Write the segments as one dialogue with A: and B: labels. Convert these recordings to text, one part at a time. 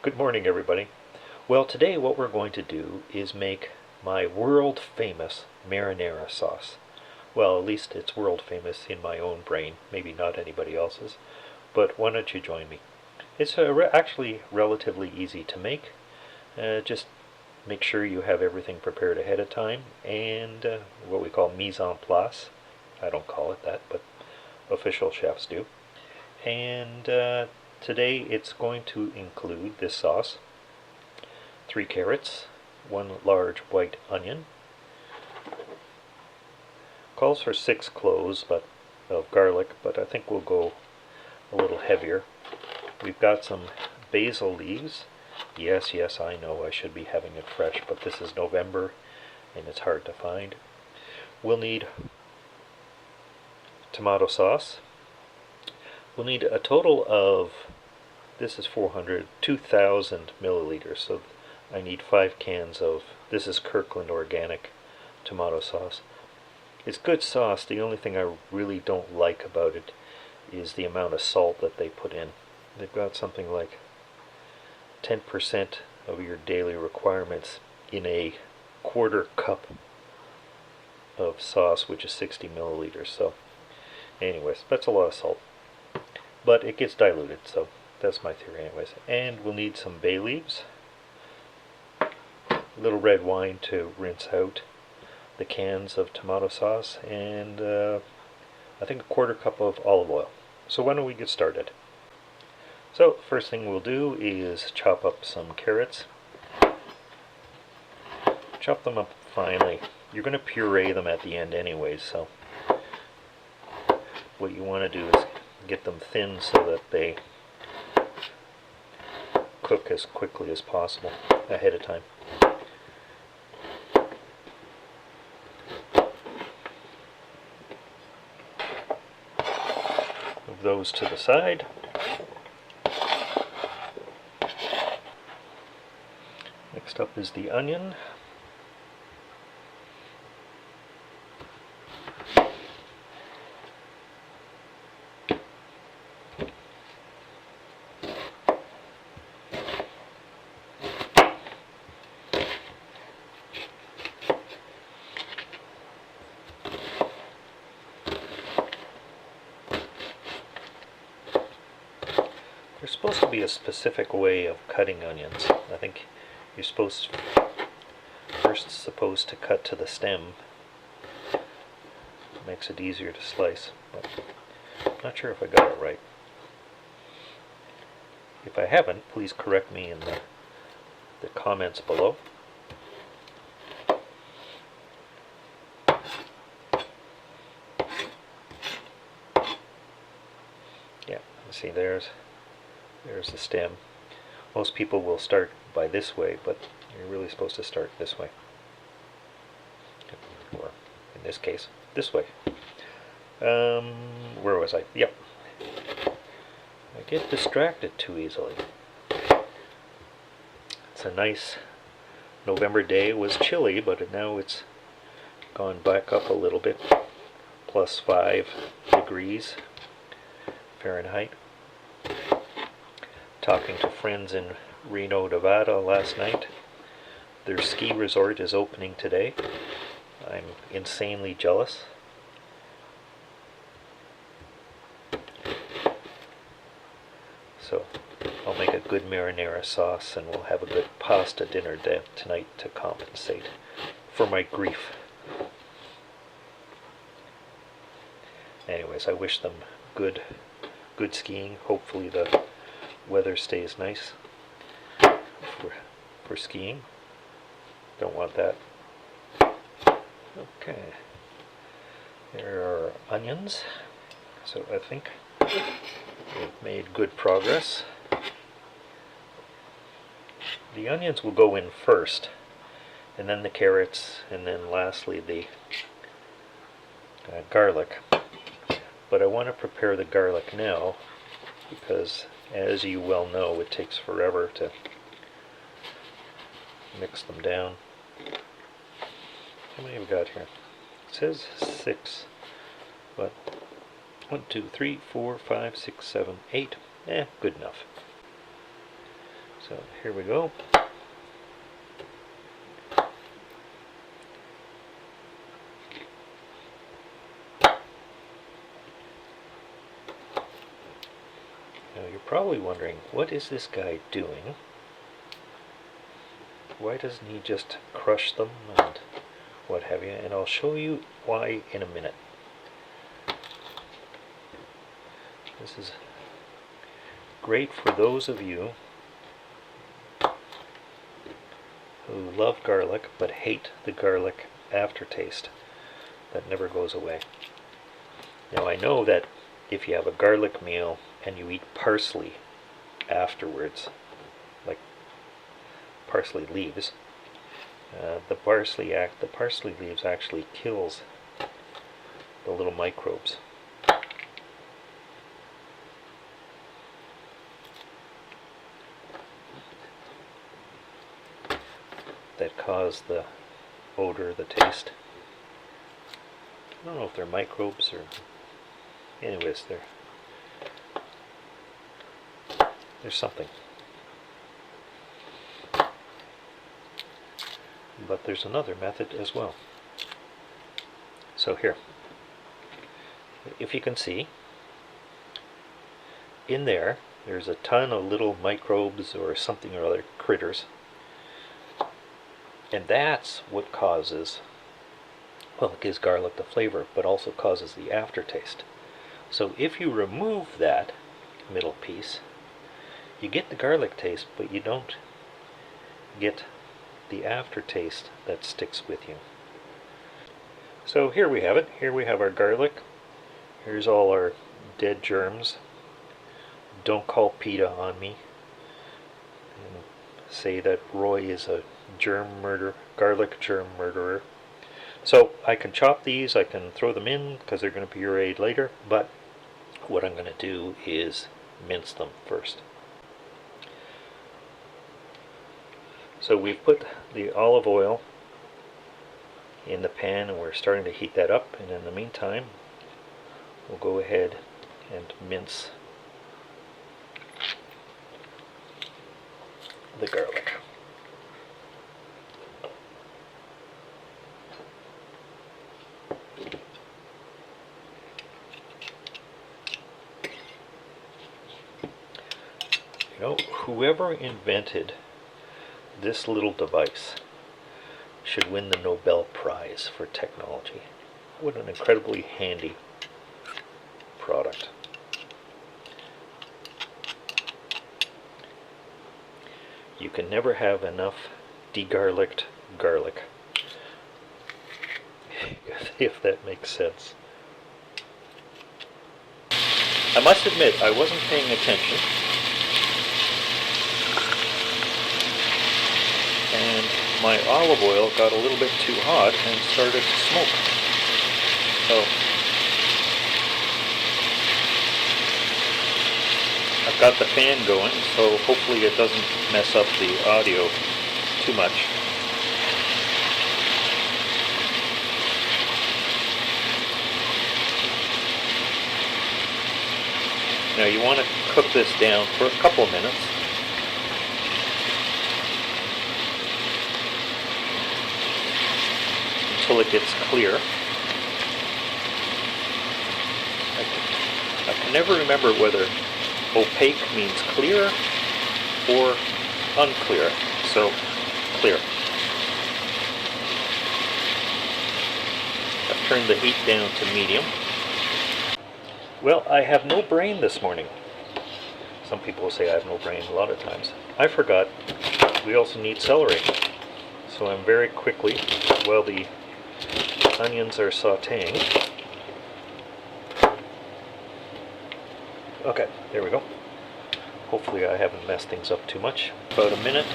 A: Good morning, everybody. Well, today what we're going to do is make my world famous marinara sauce. Well, at least it's world famous in my own brain, maybe not anybody else's, but why don't you join me? It's actually relatively easy to make. Just make sure you have everything prepared ahead of time, and what we call mise en place. I don't call it that, but official chefs do. And today it's going to include this sauce: 3 carrots, 1 large white onion, calls for 6 cloves of garlic, but I think we'll go a little heavier. We've got some basil leaves. Yes, I know I should be having it fresh, but this is November and it's hard to find. We'll need tomato sauce. We'll need a total of, this is 2,000 milliliters, so I need 5 cans of, this is Kirkland organic tomato sauce. It's good sauce. The only thing I really don't like about it is the amount of salt that they put in. They've got something like 10% of your daily requirements in a quarter cup of sauce, which is 60 milliliters. So anyways, that's a lot of salt, but it gets diluted, so that's my theory anyways. And we'll need some bay leaves, a little red wine to rinse out the cans of tomato sauce, and I think a quarter cup of olive oil. So why don't we get started? So first thing we'll do is chop up some carrots. Chop them up finely. You're going to puree them at the end anyways, so what you want to do is get them thin so that they cook as quickly as possible ahead of time. Move those to the side. Next up is the onion. There's supposed to be a specific way of cutting onions. I think you're supposed to cut to the stem. It makes it easier to slice, but I'm not sure if I got it right. If I haven't, please correct me in the comments below. Yeah, see, there's the stem. Most people will start by this way, but you're really supposed to start this way. Or, in this case, this way. Where was I? Yep. I get distracted too easily. It's a nice November day. It was chilly, but now it's gone back up a little bit. Plus 5 degrees Fahrenheit. Talking to friends in Reno, Nevada last night. Their ski resort is opening today. I'm insanely jealous. So I'll make a good marinara sauce and we'll have a good pasta dinner tonight to compensate for my grief. Anyways, I wish them good skiing. Hopefully the weather stays nice for skiing. Don't want that. Okay. There are onions. So I think we've made good progress. The onions will go in first, and then the carrots, and then lastly the garlic. But I want to prepare the garlic now because, as you well know, it takes forever to mix them down. How many have we got here? It says 6, but 1, 2, 3, 4, 5, 6, 7, 8. Good enough. So here we go. Now you're probably wondering, what is this guy doing? Why doesn't he just crush them and what have you? And I'll show you why in a minute. This is great for those of you who love garlic but hate the garlic aftertaste that never goes away. Now I know that if you have a garlic meal and you eat parsley afterwards, like parsley leaves, the parsley leaves actually kills the little microbes. That cause the odor, the taste. I don't know if they're microbes or... anyways, there's something. But there's another method as well. So here, if you can see, in there's a ton of little microbes or something or other, critters. And that's what causes, well, it gives garlic the flavor, but also causes the aftertaste. So if you remove that middle piece, you get the garlic taste, but you don't get the aftertaste that sticks with you. So here we have it. Here we have our garlic. Here's all our dead germs. Don't call PETA on me and say that Roy is a garlic germ murderer. So I can chop these, I can throw them in because they're going to pureed later, but what I'm going to do is mince them first. So we've put the olive oil in the pan and we're starting to heat that up, and in the meantime we'll go ahead and mince the garlic. You know, whoever invented this little device should win the Nobel Prize for technology. What an incredibly handy product. You can never have enough de-garlicked garlic, if that makes sense. I must admit, I wasn't paying attention, and my olive oil got a little bit too hot and started to smoke. So I've got the fan going, so hopefully it doesn't mess up the audio too much. Now you want to cook this down for a couple of minutes. Until it gets clear. I can never remember whether opaque means clear or unclear. So, clear. I've turned the heat down to medium. Well, I have no brain this morning. Some people will say I have no brain a lot of times. I forgot we also need celery. So I'm very quickly, while the onions are sautéing. Okay, there we go. Hopefully I haven't messed things up too much. About a minute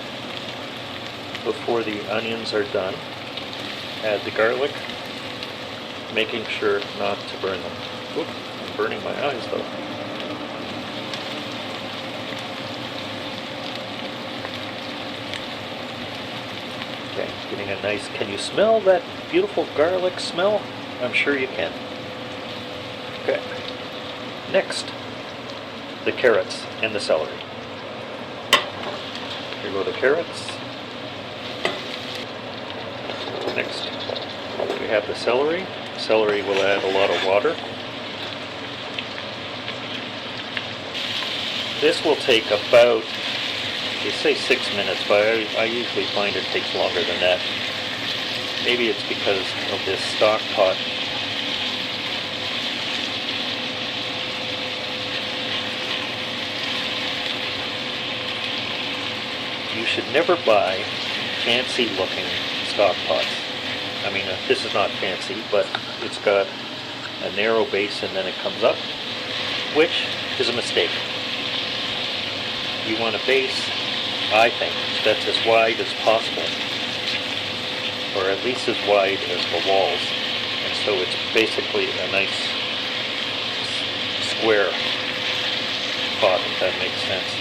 A: before the onions are done, add the garlic, making sure not to burn them. Oop, I'm burning my eyes though. Okay, getting a nice, can you smell that beautiful garlic smell? I'm sure you can. Okay, next, the carrots and the celery. Here go the carrots. Next, we have the celery. Celery will add a lot of water. This will take about, they say 6 minutes, but I usually find it takes longer than that. Maybe it's because of this stock pot. You should never buy fancy looking stock pots. I mean, this is not fancy, but it's got a narrow base and then it comes up, which is a mistake. You want a base, I think, that's as wide as possible, or at least as wide as the walls. And so it's basically a nice square pot, if that makes sense.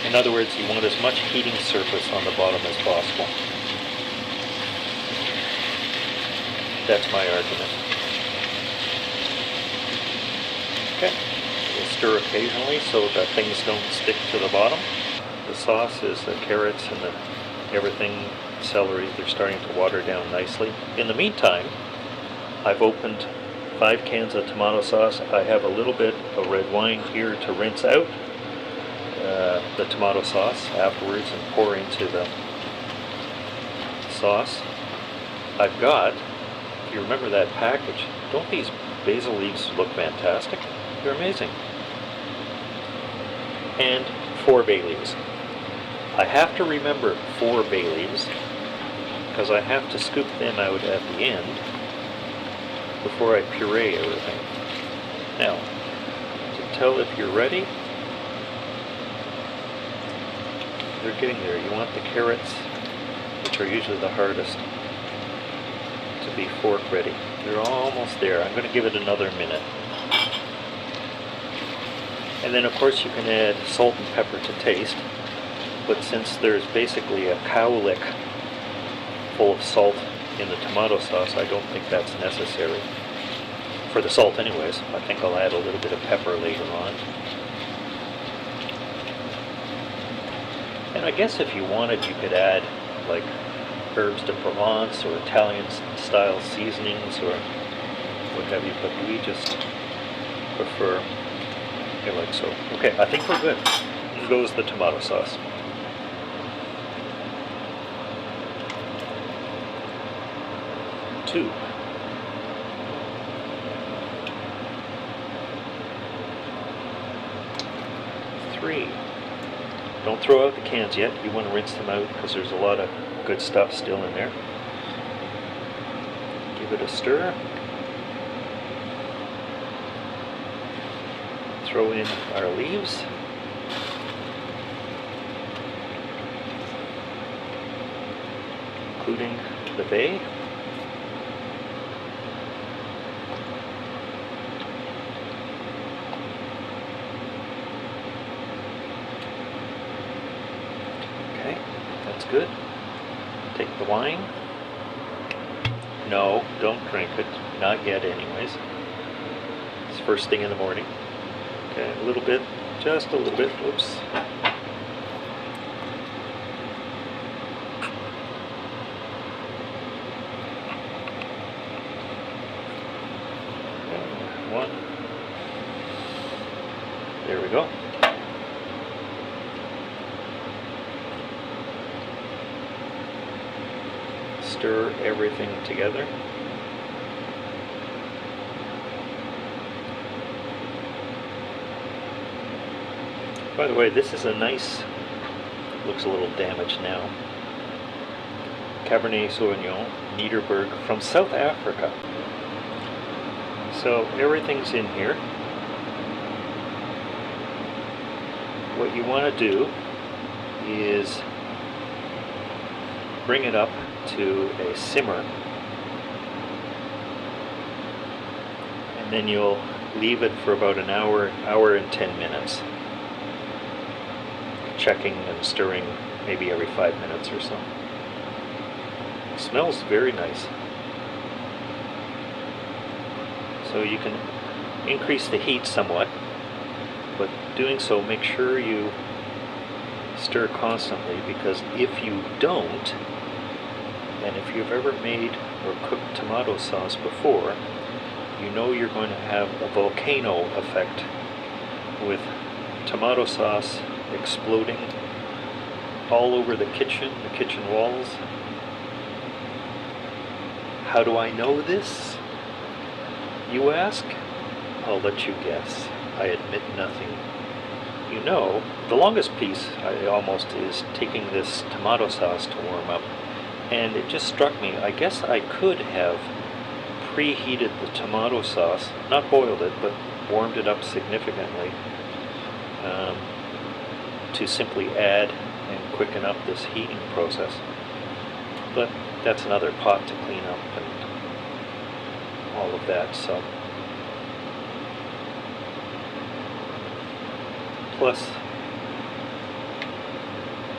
A: In other words, you want as much heating surface on the bottom as possible. That's my argument. Okay, we'll stir occasionally so that things don't stick to the bottom. The sauce is the carrots and everything, celery, they're starting to water down nicely. In the meantime, I've opened 5 cans of tomato sauce. I have a little bit of red wine here to rinse out the tomato sauce afterwards and pour into the sauce. I've got, if you remember that package, don't these basil leaves look fantastic? They're amazing. And 4 bay leaves. I have to remember 4 bay leaves because I have to scoop them out at the end before I puree everything. Now, to tell if you're ready, they're getting there. You want the carrots, which are usually the hardest, to be fork ready. They're almost there. I'm going to give it another minute. And then of course you can add salt and pepper to taste, but since there's basically a cowlick full of salt in the tomato sauce, I don't think that's necessary. For the salt anyways. I think I'll add a little bit of pepper later on. And I guess if you wanted, you could add like herbs de Provence or Italian style seasonings or what have you, but we just prefer it like so. Okay, I think we're good. In goes the tomato sauce. Two. Three. Don't throw out the cans yet. You want to rinse them out because there's a lot of good stuff still in there. Give it a stir. Throw in our leaves. Including the bay. Okay, that's good. Take the wine. No, don't drink it. Not yet anyways. It's first thing in the morning. Okay, a little bit, just a little bit, whoops. One. There we go. Stir everything together. By the way, this is a nice, looks a little damaged now, Cabernet Sauvignon, Nederburg from South Africa. So everything's in here. What you want to do is bring it up to a simmer, and then you'll leave it for about an hour, hour and 10 minutes. Checking and stirring maybe every 5 minutes or so. It smells very nice. So you can increase the heat somewhat, but doing so, make sure you stir constantly, because if you don't, and if you've ever made or cooked tomato sauce before, you know you're going to have a volcano effect with tomato sauce exploding all over the kitchen walls. How do I know this, you ask? I'll let you guess. I admit nothing. You know, the longest piece almost is taking this tomato sauce to warm up. And it just struck me, I guess I could have preheated the tomato sauce, not boiled it, but warmed it up significantly, to simply add and quicken up this heating process. But that's another pot to clean up and all of that, so. Plus,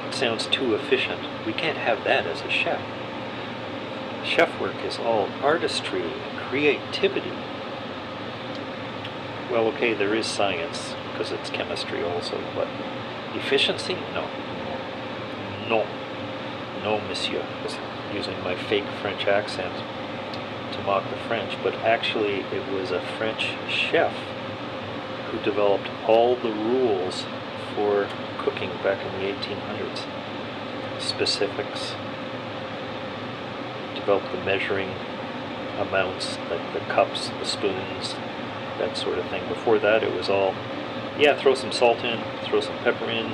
A: it sounds too efficient. We can't have that as a chef. Chef work is all artistry and creativity. Well, okay, there is science, because it's chemistry also, but efficiency? No. No. No, monsieur. Using my fake French accent to mock the French, but actually it was a French chef who developed all the rules for cooking back in the 1800s. Specifics, developed the measuring amounts, like the cups, the spoons, that sort of thing. Before that, it was all, yeah, throw some salt in, throw some pepper in,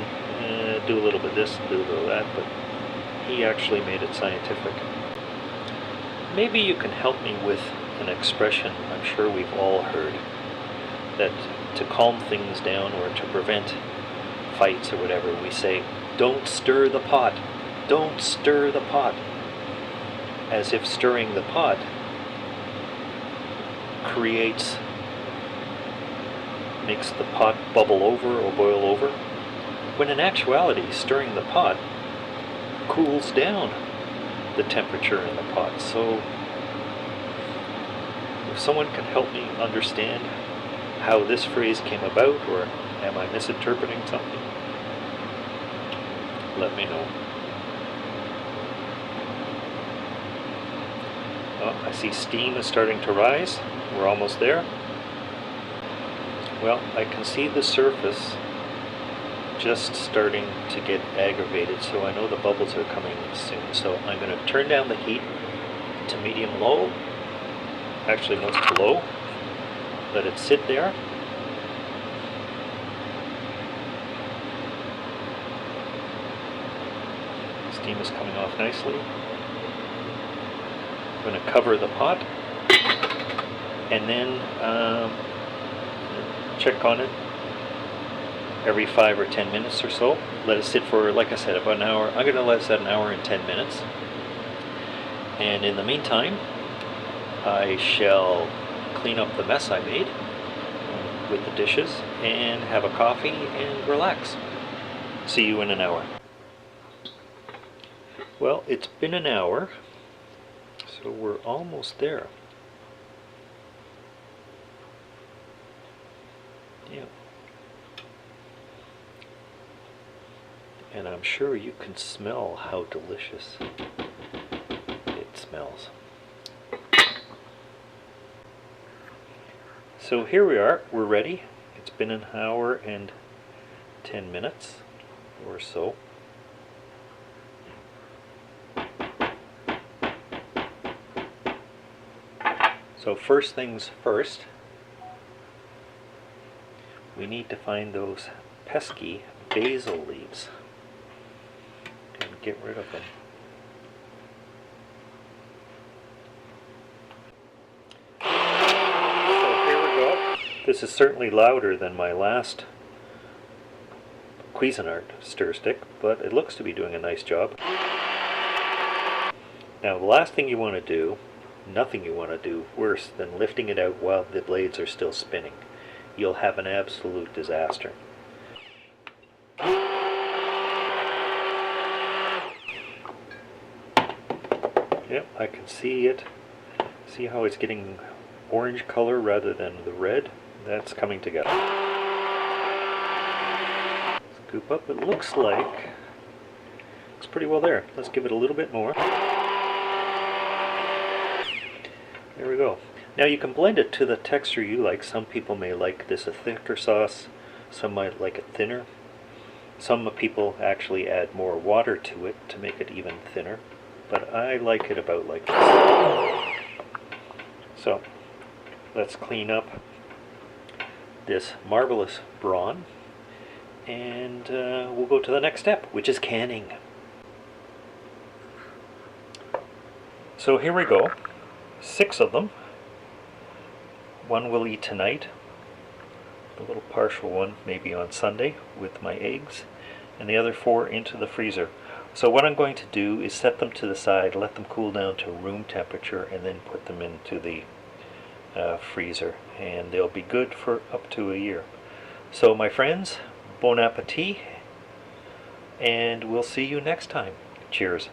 A: do a little bit of this, do a little of that, but he actually made it scientific. Maybe you can help me with an expression I'm sure we've all heard, that to calm things down or to prevent fights or whatever, we say, don't stir the pot, don't stir the pot, as if stirring the pot makes the pot bubble over or boil over, when in actuality stirring the pot cools down the temperature in the pot. So if someone can help me understand how this phrase came about, or am I misinterpreting something, let me know. Oh, I see steam is starting to rise. We're almost there. Well, I can see the surface just starting to get aggravated, so I know the bubbles are coming soon. So I'm going to turn down the heat to medium-low, actually most to low, let it sit there. Steam is coming off nicely. I'm going to cover the pot and then check on it every 5 or 10 minutes or so. Let it sit for, like I said, about an hour. I'm going to let it set an hour and 10 minutes. And in the meantime, I shall clean up the mess I made with the dishes and have a coffee and relax. See you in an hour. Well, it's been an hour, so we're almost there. Yeah. And I'm sure you can smell how delicious it smells. So here we are, we're ready. It's been an hour and 10 minutes or so. So first things first, we need to find those pesky basil leaves and get rid of them. So here we go. This is certainly louder than my last Cuisinart stir stick, but it looks to be doing a nice job. Now the last thing you want to do, nothing you want to do worse than lifting it out while the blades are still spinning. You'll have an absolute disaster. Yep, I can see it. See how it's getting orange color rather than the red? That's coming together. It's goop up. It looks like it's pretty well there. Let's give it a little bit more. There we go. Now you can blend it to the texture you like. Some people may like this a thicker sauce, some might like it thinner. Some people actually add more water to it to make it even thinner, but I like it about like this. So let's clean up this marvelous brawn, and we'll go to the next step, which is canning. So here we go, 6 of them. One we'll eat tonight, a little partial one maybe on Sunday with my eggs, and the other 4 into the freezer. So what I'm going to do is set them to the side, let them cool down to room temperature, and then put them into the freezer, and they'll be good for up to a year. So my friends, bon appetit, and we'll see you next time. Cheers.